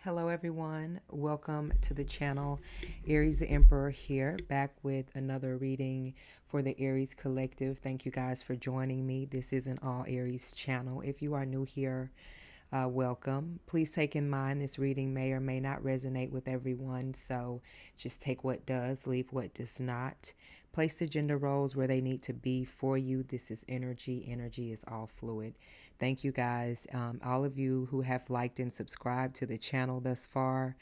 Hello everyone, welcome to the channel. Aries the Emperor here, back with another reading for the Aries Collective. Thank you guys for joining me. This is an all Aries channel. If you are new here, welcome. Please take in mind this reading may or may not resonate with everyone, so just take what does, leave what does not. Place the gender roles where they need to be for you. This is energy. Energy is all fluid. Thank you guys, all of you who have liked and subscribed to the channel thus far.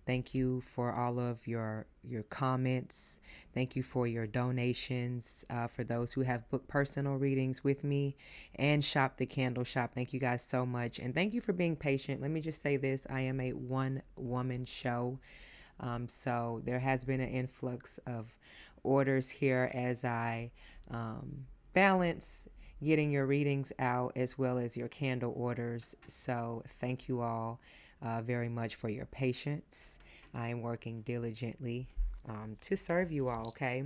Thank you for all of your comments. Thank you for your donations. For those who have booked personal readings with me and shop the candle shop, thank you guys so much. And thank you for being patient. Let me just say this. I am a one-woman show. So there has been an influx of orders here as I balance getting your readings out as well as your candle orders. So thank you all very much for your patience. I am working diligently to serve you all, okay?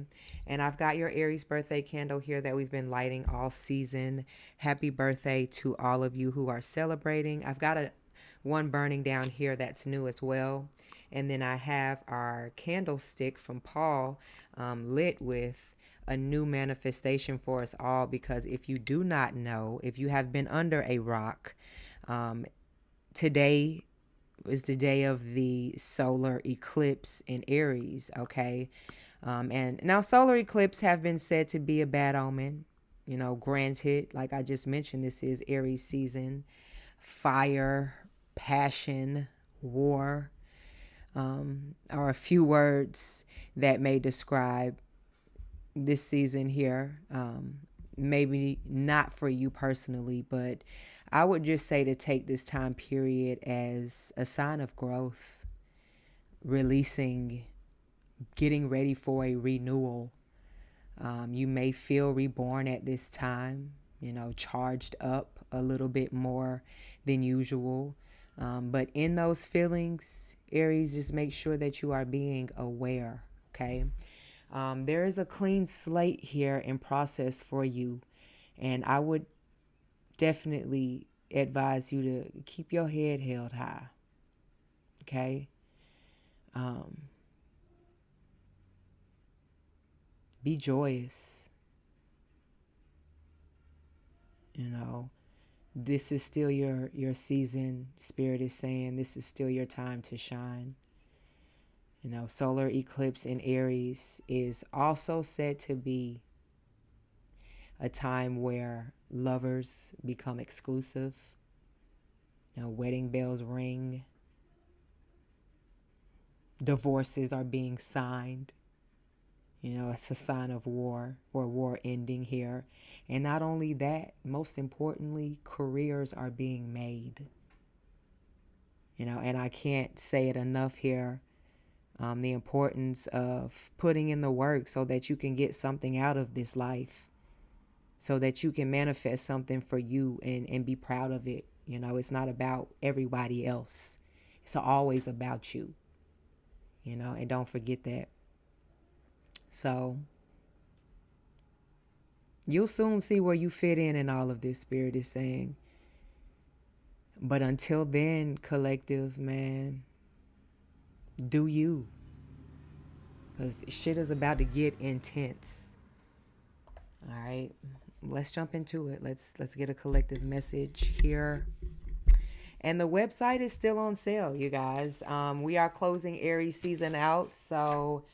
And I've got your Aries birthday candle here that we've been lighting all season. Happy birthday to all of you who are celebrating. I've got one burning down here that's new as well. And then I have our candlestick from Paul lit with a new manifestation for us all, because if you do not know, if you have been under a rock, today is the day of the solar eclipse in Aries, okay? And now solar eclipse have been said to be a bad omen. You know, granted, like I just mentioned, this is Aries season. Fire, passion, war are a few words that may describe this season here. Maybe not for you personally, but I would just say to take this time period as a sign of growth, releasing, getting ready for a renewal. You may feel reborn at this time, you know, charged up a little bit more than usual. But in those feelings, Aries, just make sure that you are being aware, okay? There is a clean slate here in process for you. And I would definitely advise you to keep your head held high, okay? Be joyous. You know, this is still your season. Spirit is saying this is still your time to shine. You know, solar eclipse in Aries is also said to be a time where lovers become exclusive. You know, wedding bells ring. Divorces are being signed. You know, it's a sign of war or war ending here. And not only that, most importantly, careers are being made. You know, and I can't say it enough here. The importance of putting in the work so that you can get something out of this life, so that you can manifest something for you and be proud of it. You know, it's not about everybody else. It's always about you, you know, and don't forget that. So you'll soon see where you fit in all of this, Spirit is saying. But until then, collective, man, do you. Because shit is about to get intense. All right, let's jump into it. Let's get a collective message here. And the website is still on sale, you guys. We are closing Aries season out, so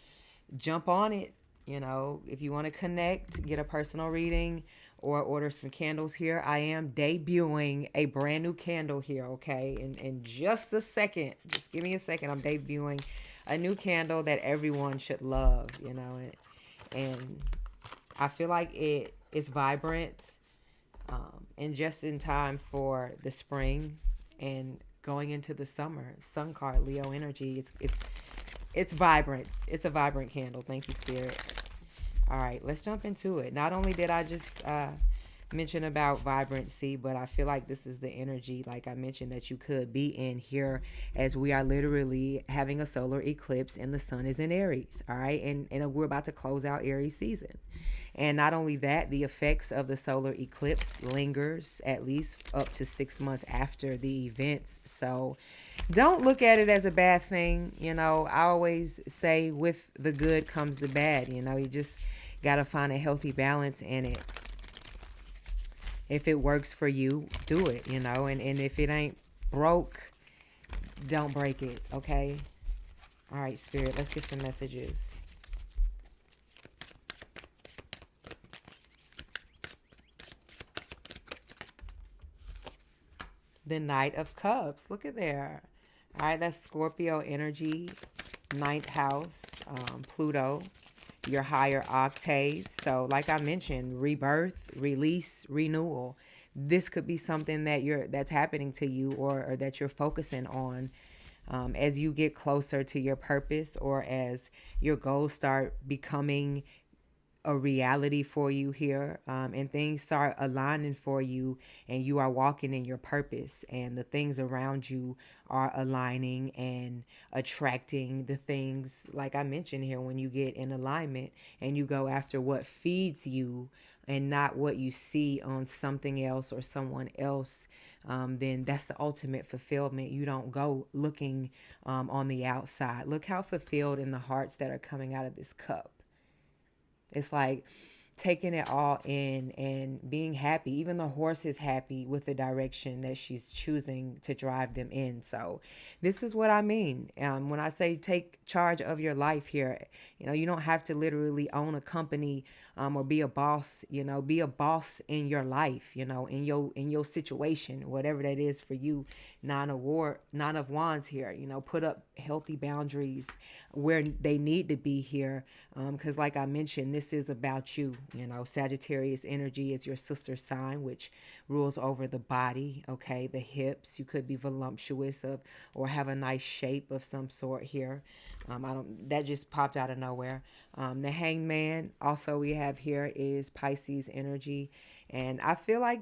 jump on it. You know, if you want to connect, get a personal reading, or order some candles here. I am debuting a brand new candle here, okay? In just a second, just give me a second. I'm debuting a new candle that everyone should love, you know, and I feel like it is vibrant, and just in time for the spring and going into the summer. Sun card, Leo energy. It's vibrant. It's a vibrant candle. Thank you, Spirit. All right, let's jump into it. Not only did I just mention about vibrancy, but I feel like this is the energy, like I mentioned, that you could be in here, as we are literally having a solar eclipse and the sun is in Aries. All right, and we're about to close out Aries season. And not only that, the effects of the solar eclipse lingers at least up to 6 months after the events. So don't look at it as a bad thing. I always say with the good comes the bad. You just got to find a healthy balance in it. If it works for you, do it, and if it ain't broke, don't break it, okay? All right, Spirit, let's get some messages. The Knight of Cups. Look at there. All right, that's Scorpio energy, ninth house, Pluto, your higher octave. So like I mentioned, rebirth, release, renewal. This could be something that's happening to you, or that you're focusing on as you get closer to your purpose, or as your goals start becoming a reality for you here, and things start aligning for you, and you are walking in your purpose, and the things around you are aligning and attracting the things, like I mentioned here, when you get in alignment and you go after what feeds you and not what you see on something else or someone else, then that's the ultimate fulfillment. You don't go looking on the outside. Look how fulfilled in the hearts that are coming out of this cup. It's like taking it all in and being happy. Even the horse is happy with the direction that she's choosing to drive them in. So this is what I mean. When I say take charge of your life here, you don't have to literally own a company or be a boss. Be a boss in your life, in your situation, whatever that is for you. Nine of Wands here, put up healthy boundaries where they need to be here. Because like I mentioned, this is about you. Sagittarius energy is your sister sign, which rules over the body. Okay, the hips. You could be voluptuous or have a nice shape of some sort here. That just popped out of nowhere. The Hangman also we have here is Pisces energy, and I feel like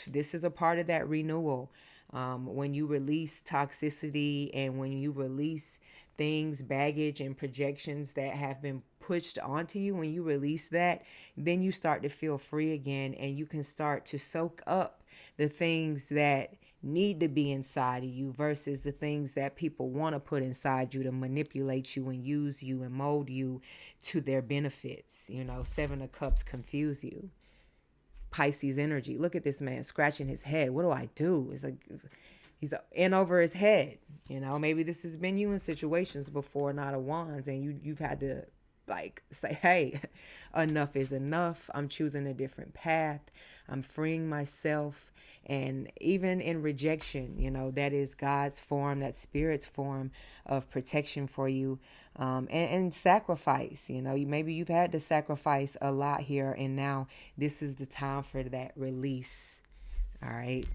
this is a part of that renewal. When you release toxicity, and when you release things, baggage, and projections that have been pushed onto you, when you release that, then you start to feel free again, and you can start to soak up the things that need to be inside of you versus the things that people want to put inside you to manipulate you and use you and mold you to their benefits. Seven of Cups confuse you. Pisces energy. Look at this man scratching his head. What do I do? It's like he's in over his head. Maybe this has been you in situations before, Knight of Wands, and you've had to say, hey, enough is enough. I'm choosing a different path. I'm freeing myself. And even in rejection, that is God's form, that Spirit's form of protection for you. And sacrifice, maybe you've had to sacrifice a lot here, and now this is the time for that release. All right.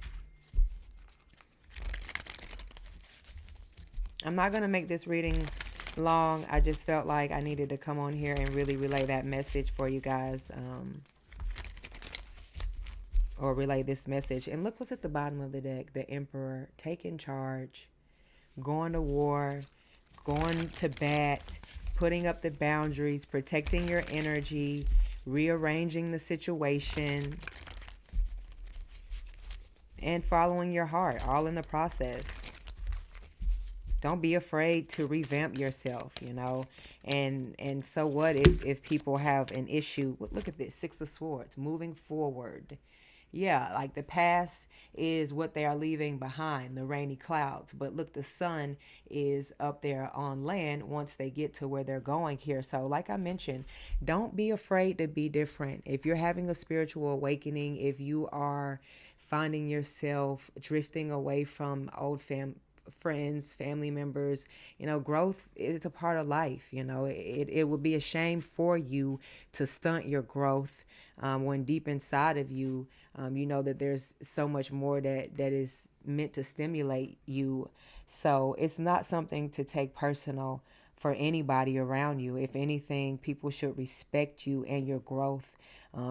I'm not going to make this reading long. I just felt like I needed to come on here and really relay that message for you guys, or relay this message. And look what's at the bottom of the deck. The Emperor, taking charge, going to war, going to bat, putting up the boundaries, protecting your energy, rearranging the situation, and following your heart, all in the process. Don't be afraid to revamp yourself, and so what if people have an issue? Look at this, Six of Swords, moving forward. Yeah, like the past is what they are leaving behind, the rainy clouds. But look, the sun is up there on land once they get to where they're going here. So like I mentioned, don't be afraid to be different. If you're having a spiritual awakening, if you are finding yourself drifting away from old friends, family members, growth is a part of life. It would be a shame for you to stunt your growth when deep inside of you, you know that there's so much more that is meant to stimulate you. So it's not something to take personal for anybody around you. If anything, people should respect you and your growth,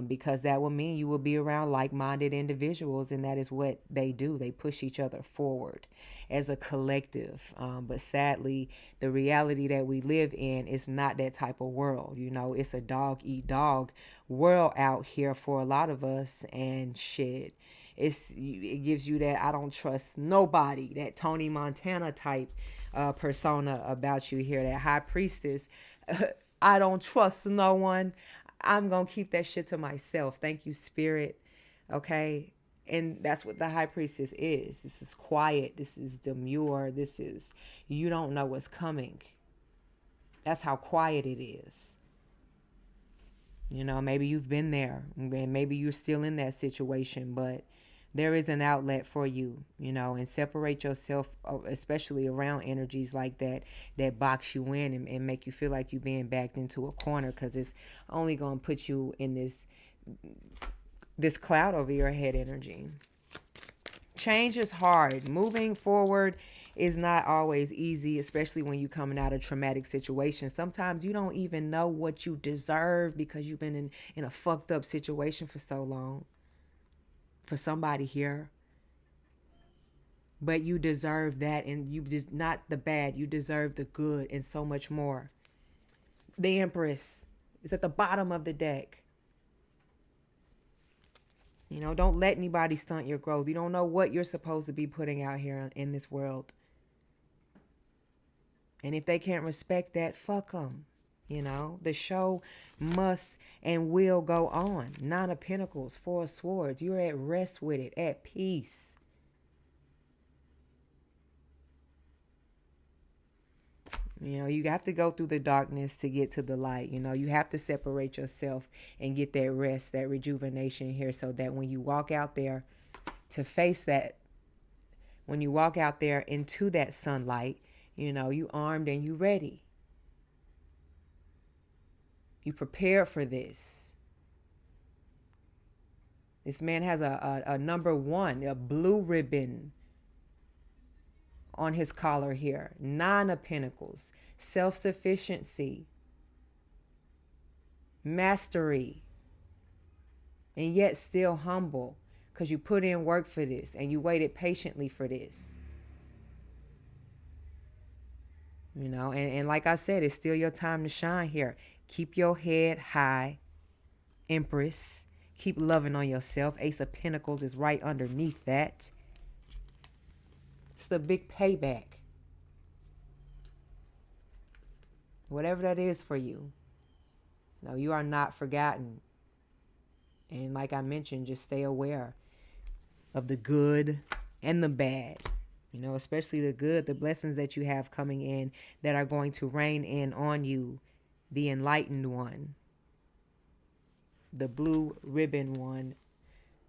because that will mean you will be around like-minded individuals, and that is what they do. They push each other forward as a collective. But sadly, the reality that we live in is not that type of world. It's a dog-eat-dog world out here for a lot of us, and shit, it gives you that I don't trust nobody, that Tony Montana type persona about you here, that high priestess. I don't trust no one. I'm going to keep that shit to myself. Thank you, spirit. Okay. And that's what the high priestess is. This is quiet. This is demure. This is, you don't know what's coming. That's how quiet it is. You know, maybe you've been there and maybe you're still in that situation, but there is an outlet for you, you know, and separate yourself, especially around energies like that, that box you in and make you feel like you're being backed into a corner, because it's only going to put you in this cloud over your head energy. Change is hard. Moving forward is not always easy, especially when you're coming out of traumatic situations. Sometimes you don't even know what you deserve because you've been in a fucked up situation for so long. For somebody here. But you deserve that, and you just not the bad. You deserve the good and so much more. The Empress is at the bottom of the deck. You know, don't let anybody stunt your growth. You don't know what you're supposed to be putting out here in this world. And if they can't respect that, fuck them. You know, the show must and will go on. Nine of Pentacles, Four of Swords. You're at rest with it, at peace. You know, you have to go through the darkness to get to the light. You know, you have to separate yourself and get that rest, that rejuvenation here, so that when you walk out there to face that, when you walk out there into that sunlight, you know, you armed and you ready. You prepared for this. This man has a number 1, a blue ribbon on his collar here. 9 of Pentacles, self-sufficiency, mastery, and yet still humble, because you put in work for this and you waited patiently for this. You know, and like I said, it's still your time to shine here. Keep your head high, Empress. Keep loving on yourself. Ace of Pentacles is right underneath that. It's the big payback. Whatever that is for you. No, you are not forgotten. And like I mentioned, just stay aware of the good and the bad. You know, especially the good, the blessings that you have coming in that are going to rain in on you. The enlightened one. The blue ribbon one.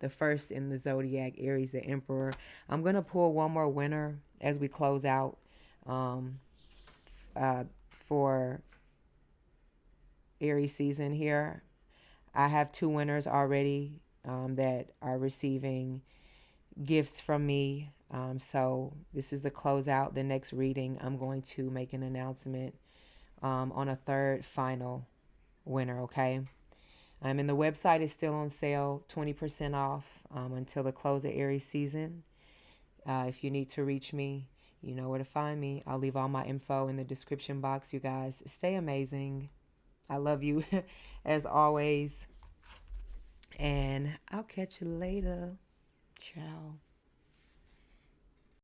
The first in the zodiac, Aries, the Emperor. I'm going to pull one more winner as we close out for Aries season here. I have 2 winners already that are receiving gifts from me. So this is the closeout. The next reading, I'm going to make an announcement on a third final winner, okay? And the website is still on sale, 20% off until the close of Aries season. If you need to reach me, you know where to find me. I'll leave all my info in the description box, you guys. Stay amazing. I love you as always. And I'll catch you later. Ciao.